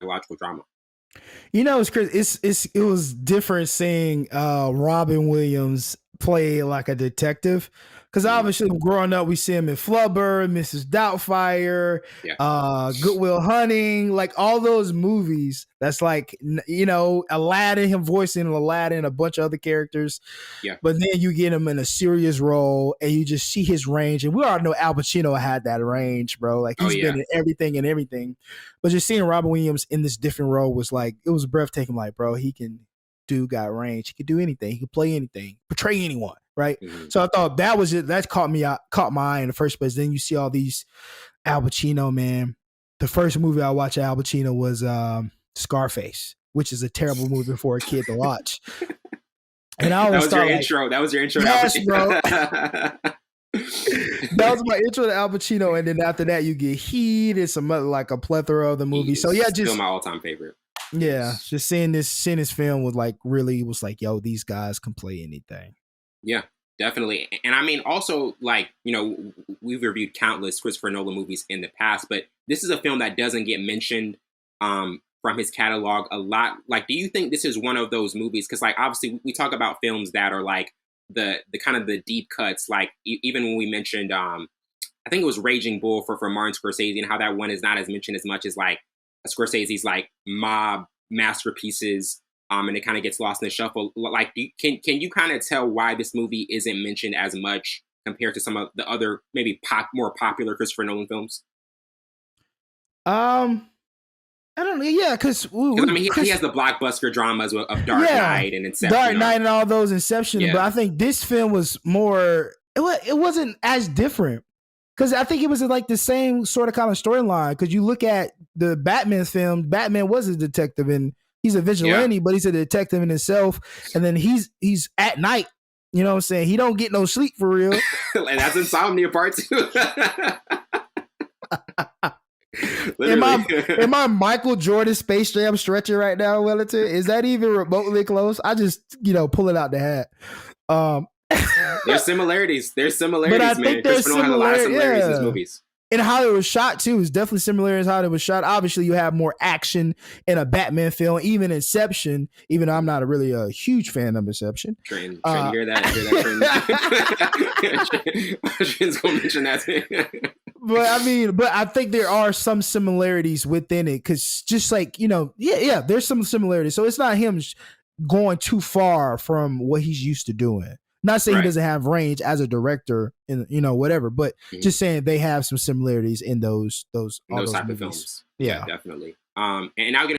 psychological drama. You know, it was different seeing Robin Williams play like a detective. Because Mhm. obviously, growing up, we see him in Flubber, Mrs. Doubtfire, Yeah. Goodwill Hunting, like all those movies. That's like, you know, Aladdin, him voicing Aladdin, a bunch of other characters. Yeah. But then you get him in a serious role and you just see his range. And we already know Al Pacino had that range, bro. Like he's been in everything and everything. But just seeing Robin Williams in this different role was like, it was breathtaking. Like, bro, got range. He could do anything. He could play anything, portray anyone. Right. Mm-hmm. So I thought that was it. That caught my eye in the first place. Then you see all these Al Pacino, man. The first movie I watched Al Pacino was Scarface, which is a terrible movie for a kid to watch. And I always That was your intro. Yes, bro. That was my intro to Al Pacino, and then after that, you get Heat and some other, like a plethora of the movies. So yeah, still my all-time favorite. Yeah, just seeing this film was like really was like, yo, these guys can play anything. Yeah, definitely. And I mean, also, like, you know, we've reviewed countless Christopher Nolan movies in the past, but this is a film that doesn't get mentioned from his catalog a lot. Like, do you think this is one of those movies? Because, like, obviously, we talk about films that are like the kind of the deep cuts. Like, even when we mentioned, I think it was Raging Bull for Martin Scorsese, and how that one is not as mentioned as much as like Scorsese's like mob masterpieces. And it kind of gets lost in the shuffle. Like, can you kind of tell why this movie isn't mentioned as much compared to some of the other maybe more popular Christopher Nolan films? I don't know. Yeah, because I mean, he has the blockbuster dramas of Dark Knight and Inception. Dark Knight and all those Inception. Yeah. But I think this film was more. It wasn't as different because I think it was like the same sort of kind of storyline. Because you look at the Batman film, Batman was a detective and he's a vigilante, but he's a detective in himself. And then he's at night. You know what I'm saying? He don't get no sleep for real. And that's Insomnia Part 2. Am I Michael Jordan Space Jam stretching right now, Wellington? Is that even remotely close? I just, pull it out the hat. There's similarities. But I think there's a lot of similarities in these movies. And how it was shot too is definitely similar as how it was shot. Obviously, you have more action in a Batman film, even Inception. Even though I'm not really a huge fan of Inception. Trent, hear that? Trent's gonna mention that. But I think there are some similarities within it because just like there's some similarities. So it's not him going too far from what he's used to doing. Not saying he doesn't have range as a director and whatever, but just saying they have some similarities in those type of movies. films. Yeah, definitely. And now